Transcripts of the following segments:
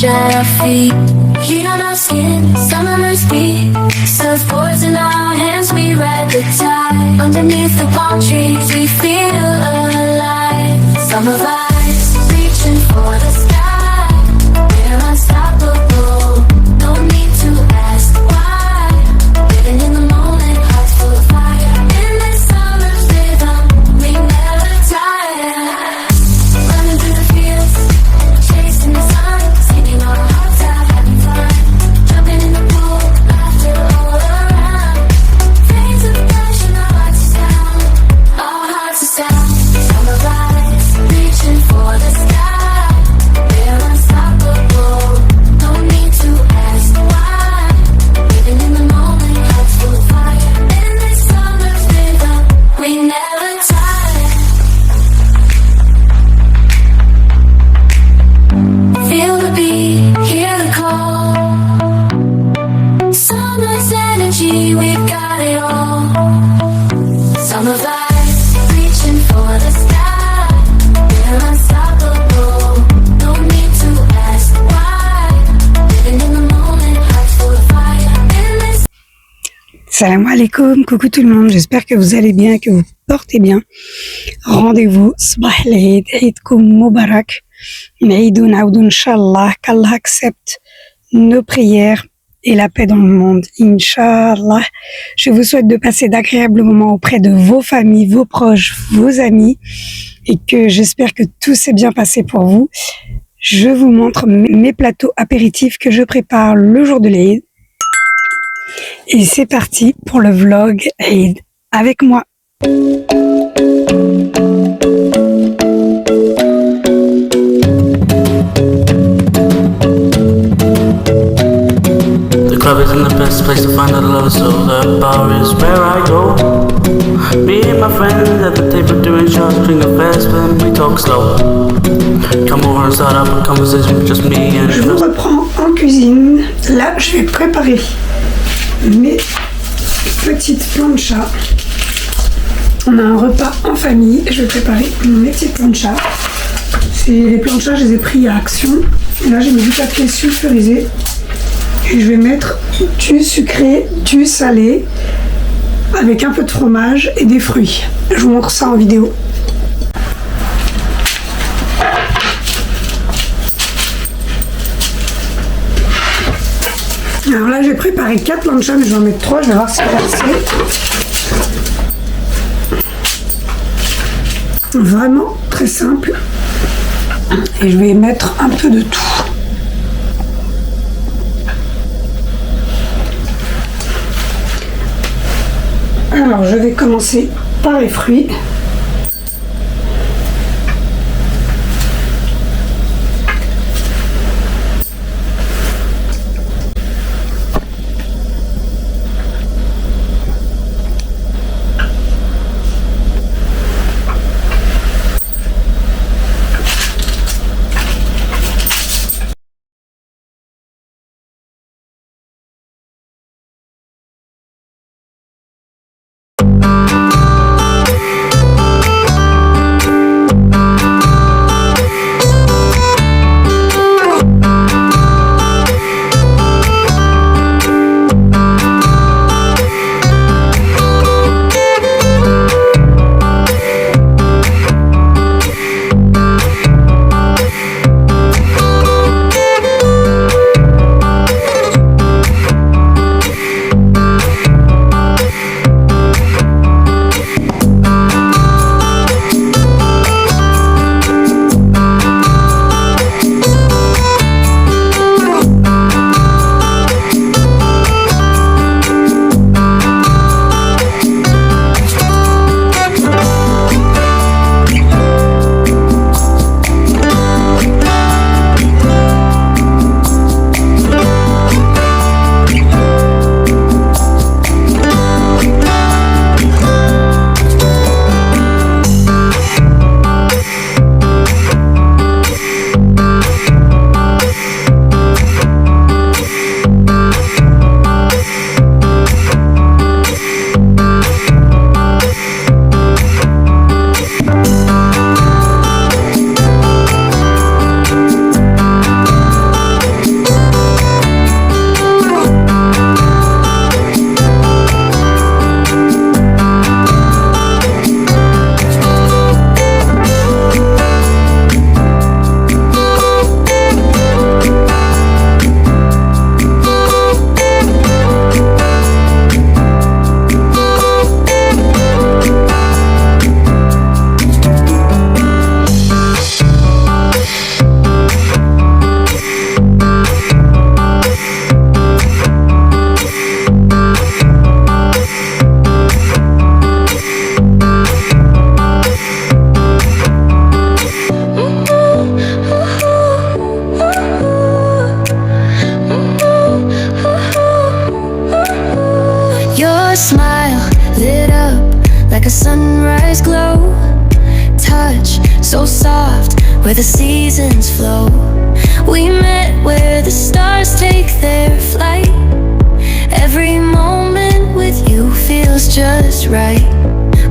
beach at our feet. Heat on our skin, summer's beat. Surfboards in our hands, we ride the tide. Underneath the palm trees, we feel alive. Summer vibes, reaching for the sky. We're unstoppable, no need to ask why. Living in the moment, hearts full of fire. In this summer's rhythm, we never tire. Running through the fields, chasing the sun, singing our hearts out, having fun. Jumping in the pool, laughter all around. Fades of passion, our hearts are sound. Our hearts are sound. Summer vibes, reaching for the sky. We're unstoppable, no need to ask why. Living in the moment, hearts full of fire. In this summer's rhythm, we never tire. Feel the beat, hear the call. Summer's energy, we've got it all. Summer vibes, reaching for the sky. We're unstoppable, no need to ask why. Living in the moment, hearts full of fire. In this Salam alaikum, coucou tout le monde, j'espère que vous allez bien, que vous portez bien. Rendez-vous, Sabah al-Eid, Eidkoum Moubarak, Eidou Naoudou Inch'Allah, qu'Allah accepte nos prières et la paix dans le monde, Inch'Allah. Je vous souhaite de passer d'agréables moments auprès de vos familles, vos proches, vos amis, et que j'espère que tout s'est bien passé pour vous. Je vous montre mes plateaux apéritifs que je prépare le jour de l'Eid. Et c'est parti pour le vlog Eid avec moi. The club isn't the best place to find a lover, so the bar is where I go. Me and my friends at the table doing shots, drink a fast when we talk slow. Come over and start up a conversation with just me and Je vous reprends en cuisine. Là, je vais préparer mes petites planchas. On a un repas en famille. Je vais préparer mes petites planchas. Les planchas, je les ai pris à Action. Et là, j'ai mis du papier sulfurisé. Et je vais mettre du sucré, du salé, avec un peu de fromage et des fruits. Je vous montre ça en vidéo. Alors là, j'ai préparé 4 planchas, mais je vais en mettre 3, je vais voir si ça va passer. Vraiment très simple. Et je vais mettre un peu de tout. Alors, je vais commencer par les fruits. eyes glow. Touch so soft where the seasons flow. We met where the stars take their flight. Every moment with you feels just right.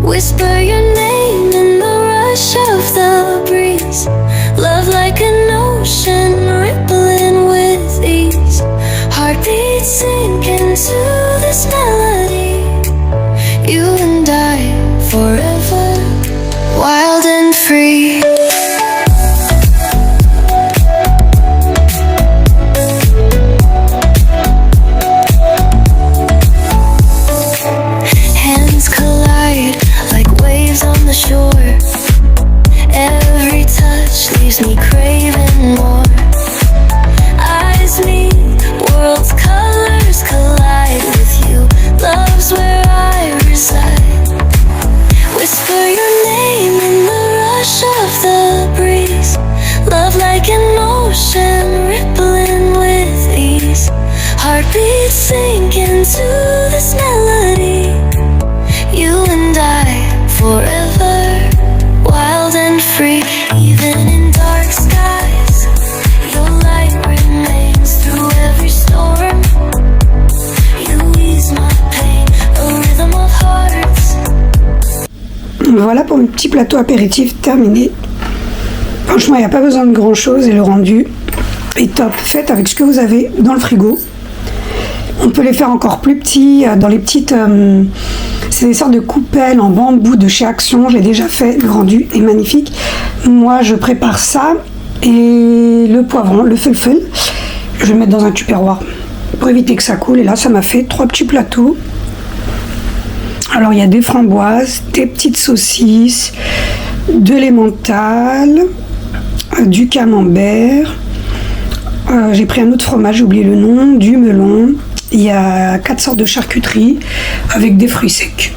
Whisper your name in the rush of the breeze. Love like an ocean rippling with ease. Heartbeats sink into this melody. You and I forever, wild and free. Hands collide like waves on the shore. Every touch leaves me craving more. Eyes meet, worlds' colors collide with you. Love's where I reside. Whisper your name in the rush of the breeze. Love like an ocean rippling with ease. Heartbeats sink into this melody. You and I forever, wild and free. Even in dark skies, your light remains through every storm. You ease my pain, a rhythm of hearts. Voilà pour mon petit plateau apéritif terminé. Franchement, il n'y a pas besoin de grand chose et le rendu est top. Faites avec ce que vous avez dans le frigo. On peut les faire encore plus petits, dans les petites... c'est des sortes de coupelles en bambou de chez Action. Je l'ai déjà fait, le rendu est magnifique. Moi, je prépare ça et le poivron, le felfel. Je vais le mettre dans un tupperware pour éviter que ça coule. Et là, ça m'a fait 3 petits plateaux. Alors, il y a des framboises, des petites saucisses, de l'emmental, du camembert. J'ai pris un autre fromage, j'ai oublié le nom, du melon. Il y a 4 sortes de charcuterie avec des fruits secs.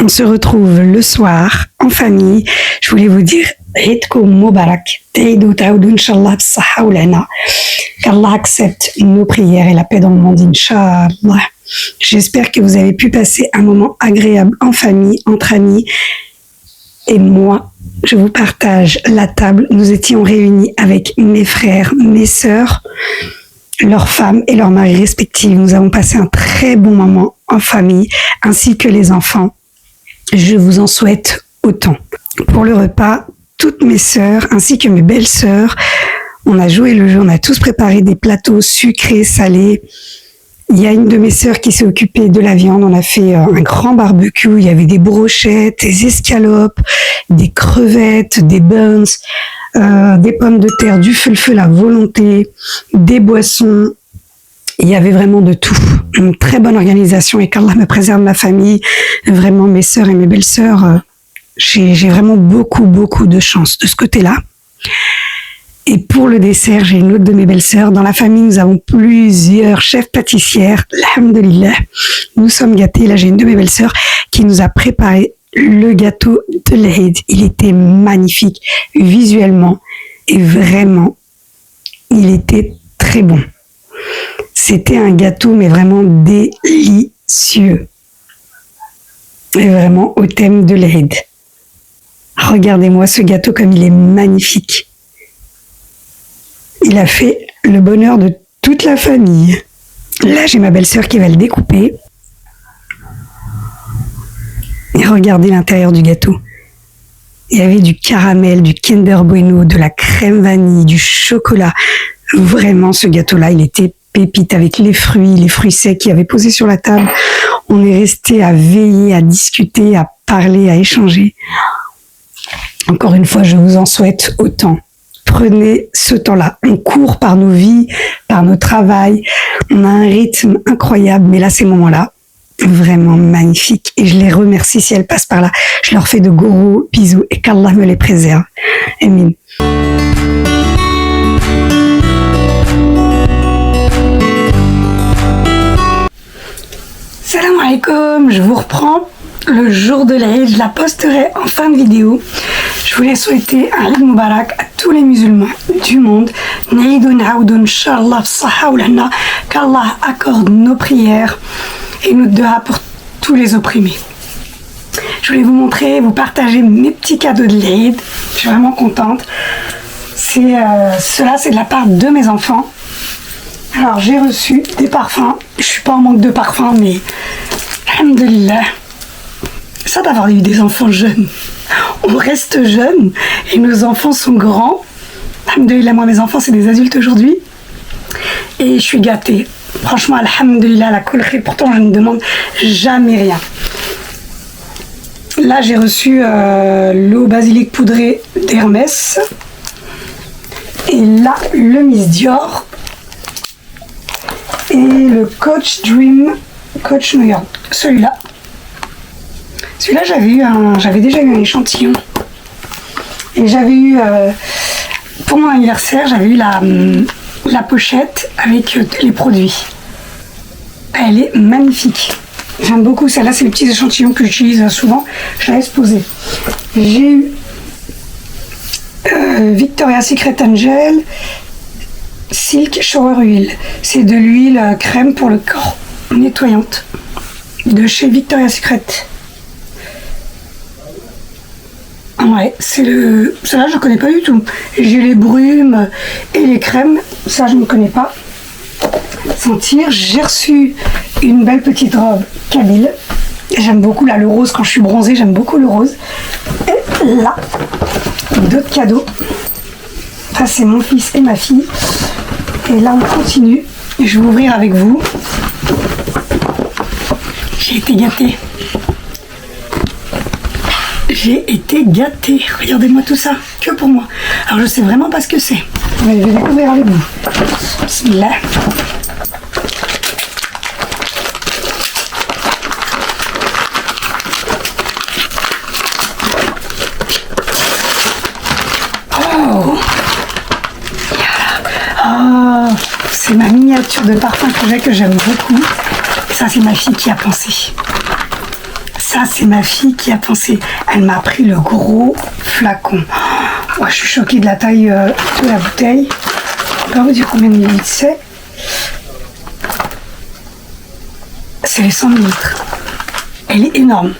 On se retrouve le soir en famille. Je voulais vous dire Eidkoum Moubarak. Ta'idou ta'oudou Inch'Allah b'saha ou l'ana. Qu'Allah accepte nos prières et la paix dans le monde, Inch'Allah. J'espère que vous avez pu passer un moment agréable en famille, entre amis. Et moi, je vous partage la table. Nous étions réunis avec mes frères, mes sœurs, leurs femmes et leurs maris respectifs. Nous avons passé un très bon moment en famille, ainsi que les enfants. Je vous en souhaite autant. Pour le repas, toutes mes sœurs ainsi que mes belles-sœurs, on a joué le jeu, on a tous préparé des plateaux sucrés, salés. Il y a une de mes sœurs qui s'est occupée de la viande. On a fait un grand barbecue. Il y avait des brochettes, des escalopes, des crevettes, des buns, des pommes de terre, du felfel à volonté, des boissons. Il y avait vraiment de tout. Une très bonne organisation et qu'Allah me préserve ma famille. Vraiment, mes sœurs et mes belles-sœurs, j'ai vraiment beaucoup de chance de ce côté-là. Et pour le dessert, j'ai une autre de mes belles-sœurs. Dans la famille, nous avons plusieurs chefs pâtissières. Alhamdulillah. Nous sommes gâtés. Là, j'ai une de mes belles-sœurs qui nous a préparé le gâteau de l'Eid. Il était magnifique visuellement et vraiment, il était très bon. C'était un gâteau, mais vraiment délicieux. Et vraiment au thème de l'Eid. Regardez-moi ce gâteau comme il est magnifique. Il a fait le bonheur de toute la famille. Là, j'ai ma belle-sœur qui va le découper. Et regardez l'intérieur du gâteau. Il y avait du caramel, du Kinder Bueno, de la crème vanille, du chocolat. Vraiment, ce gâteau-là, il était pépite avec les fruits secs qu'il y avait posés sur la table. On est resté à veiller, à discuter, à parler, à échanger. Encore une fois, je vous en souhaite autant. Prenez ce temps-là. On court par nos vies, par nos travails. On a un rythme incroyable, mais là, ces moments-là, vraiment magnifiques. Et je les remercie si elles passent par là. Je leur fais de gros bisous et qu'Allah me les préserve. Amin. Salam alaikum, je vous reprends le jour de l'Eid. Je la posterai en fin de vidéo. Je voulais souhaiter un Eid Mubarak à tous les musulmans du monde. Naïdou Naoudou, Inch'Allah, Saha ou Lana, qu'Allah accorde nos prières et nos doigts pour tous les opprimés. Je voulais vous montrer, vous partager mes petits cadeaux de l'Eid. Je suis vraiment contente. Cela, c'est de la part de mes enfants. Alors, j'ai reçu des parfums. Je suis pas en manque de parfums, mais alhamdoulilah, ça d'avoir eu des enfants jeunes. On reste jeune et nos enfants sont grands. Alhamdoulilah, moi mes enfants c'est des adultes aujourd'hui. Et je suis gâtée. Franchement, alhamdoulilah, la collerie, pourtant je ne demande jamais rien. Là j'ai reçu l'eau basilic poudrée d'Hermès. Et là, le Miss Dior. Et le Coach Dream, Coach New York. Celui-là. Celui-là, j'avais déjà eu un échantillon. Et j'avais eu, pour mon anniversaire, j'avais eu la pochette avec les produits. Elle est magnifique. J'aime beaucoup celle-là, c'est les petits échantillons que j'utilise souvent. Je l'ai exposé. J'ai eu Victoria's Secret Angel Silk Shower Oil. C'est de l'huile crème pour le corps nettoyante de chez Victoria's Secret. Ouais, celle-là je ne connais pas du tout. J'ai les brumes et les crèmes, ça je ne connais pas. Sentir, j'ai reçu une belle petite robe Kabyle. J'aime beaucoup là le rose, quand je suis bronzée, j'aime beaucoup le rose. Et là, d'autres cadeaux. Ça c'est mon fils et ma fille. Et là on continue. Je vais ouvrir avec vous. J'ai été gâtée. J'ai été gâtée. Regardez-moi tout ça, que pour moi. Alors je sais vraiment pas ce que c'est. Mais je vais découvrir avec vous. Bismillah. Oh, oh, c'est ma miniature de parfum que j'aime beaucoup. Et ça c'est ma fille qui a pensé. Ça, c'est ma fille qui a pensé. Elle m'a pris le gros flacon. Oh, je suis choquée de la taille de la bouteille. Je ne peux pas vous dire combien de millilitres c'est. C'est les 100 millilitres. Elle est énorme.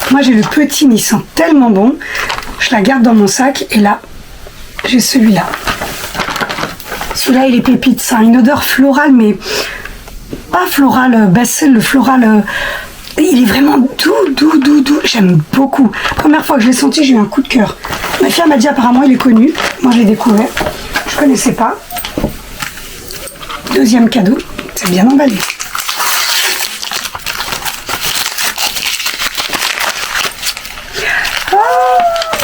Moi, j'ai le petit, mais il sent tellement bon. Je la garde dans mon sac. Et là, j'ai celui-là. Celui-là, il est pépite. Ça a une odeur florale, mais pas florale basselle, le floral... Il est vraiment doux. J'aime beaucoup. Première fois que je l'ai senti, j'ai eu un coup de cœur. Ma fille m'a dit apparemment il est connu. Moi je l'ai découvert. Je connaissais pas. Deuxième cadeau. C'est bien emballé. Oh,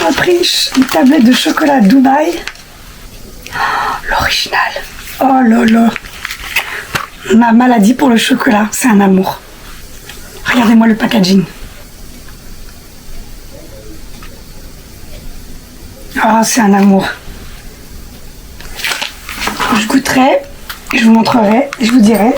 on a pris une tablette de chocolat Dubaï. Oh, l'original. Oh là là. Ma maladie pour le chocolat, c'est un amour. Regardez-moi le packaging. Oh, c'est un amour. Je goûterai, je vous montrerai, je vous dirai.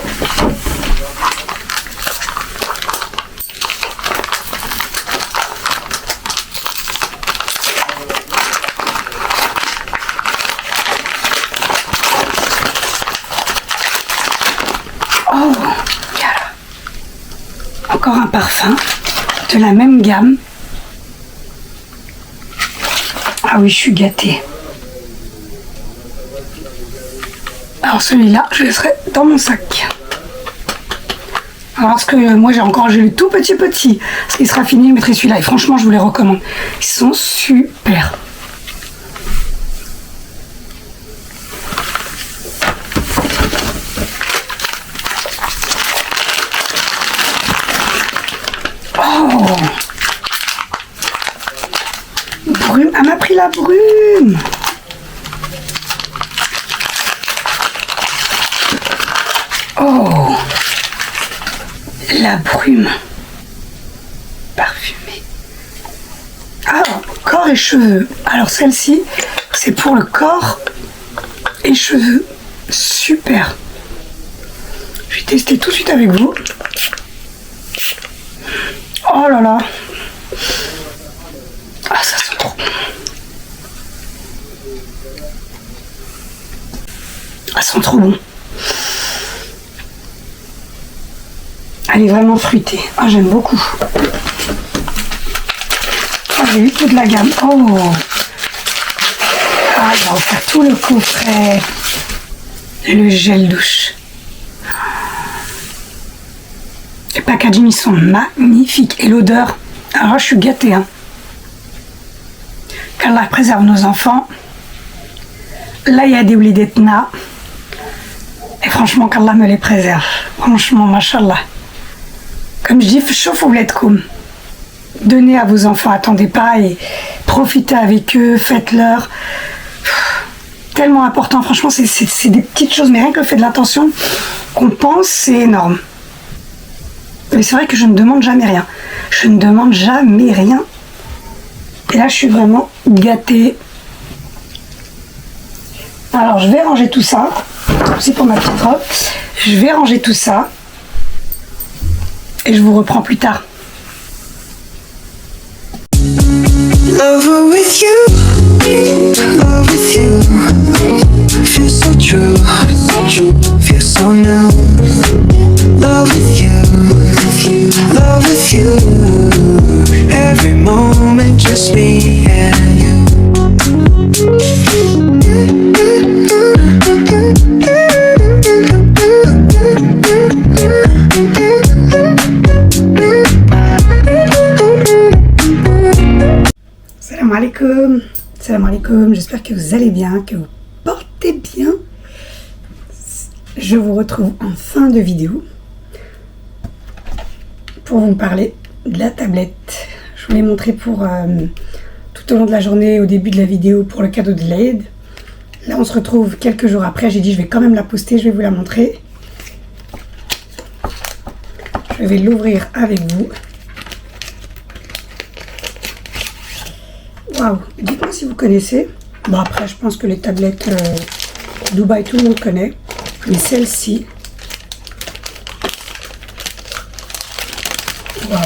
Oh, encore un parfum de la même gamme. Ah oui, je suis gâtée. Alors celui-là, je le laisserai dans mon sac. Alors parce que moi j'ai le tout petit. Ce qui sera fini, je mettrai celui-là. Et franchement, je vous les recommande. Ils sont super. Oh, brume, elle m'a pris la brume. Oh, la brume parfumée. Ah, corps et cheveux. Alors celle-ci, c'est pour le corps et cheveux. Super. Je vais tester tout de suite avec vous. Oh là là. Ah, ça sent trop bon. Elles sont trop bonnes. Elle est vraiment fruitée. Ah, j'aime beaucoup. Ah, j'ai eu toute la gamme. Oh, ah, il va offrir tout le coffret. Et le gel douche. Les packaging, ils sont magnifiques. Et l'odeur, alors je suis gâtée. Hein. Qu'Allah préserve nos enfants. Là, il y a des oulidatna. Et franchement, qu'Allah me les préserve. Franchement, mashallah. Comme je dis, chauffe ouletkoum. Donnez à vos enfants, attendez pas et profitez avec eux, faites-leur. Tellement important, franchement, c'est des petites choses, mais rien que le fait de l'attention qu'on pense, c'est énorme. Mais c'est vrai que je ne demande jamais rien. Je ne demande jamais rien. Et là, je suis vraiment gâtée. Alors, je vais ranger tout ça. C'est pour ma petite robe. Je vais ranger tout ça. Et je vous reprends plus tard. Love with you, love with you. Feel so true, feel so new. Love with you, love with you. Every moment just me and you. Salam alaikum, j'espère que vous allez bien, que vous portez bien. Je vous retrouve en fin de vidéo pour vous parler de la tablette. Je vous l'ai montré pour tout au long de la journée, au début de la vidéo pour le cadeau de l'Aïd. Là on se retrouve quelques jours après, j'ai dit je vais quand même la poster, je vais vous la montrer. Je vais l'ouvrir avec vous. Waouh, dites-moi si vous connaissez. Bon après je pense que les tablettes Dubaï tout le monde connaît. Mais celle-ci. Waouh.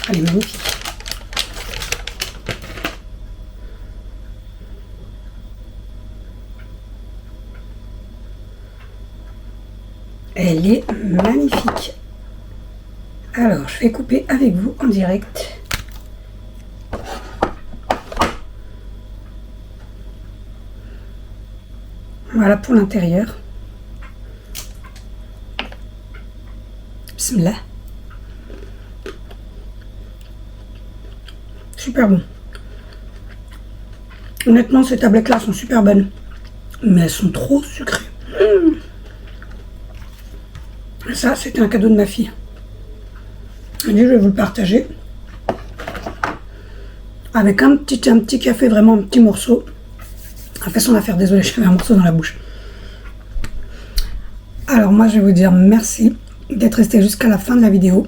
Elle est magnifique. Elle est magnifique. Alors, je vais couper avec vous en direct. Voilà pour l'intérieur. Bismillah. Super bon. Honnêtement, ces tablettes-là sont super bonnes. Mais elles sont trop sucrées. Ça, c'était un cadeau de ma fille. Je vais vous le partager avec un petit café, vraiment un petit morceau. Elle fait son affaire, désolé, j'avais un morceau dans la bouche. Alors moi je vais vous dire merci d'être resté jusqu'à la fin de la vidéo.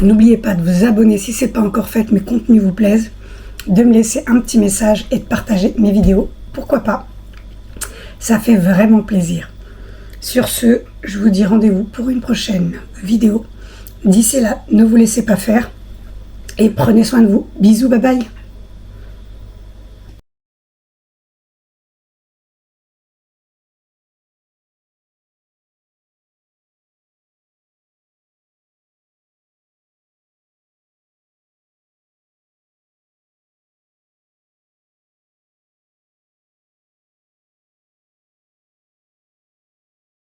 N'oubliez pas de vous abonner si ce n'est pas encore fait, mes contenus vous plaisent, de me laisser un petit message et de partager mes vidéos, pourquoi pas. Ça fait vraiment plaisir. Sur ce, je vous dis rendez-vous pour une prochaine vidéo. D'ici là, ne vous laissez pas faire et prenez soin de vous. Bisous, bye bye.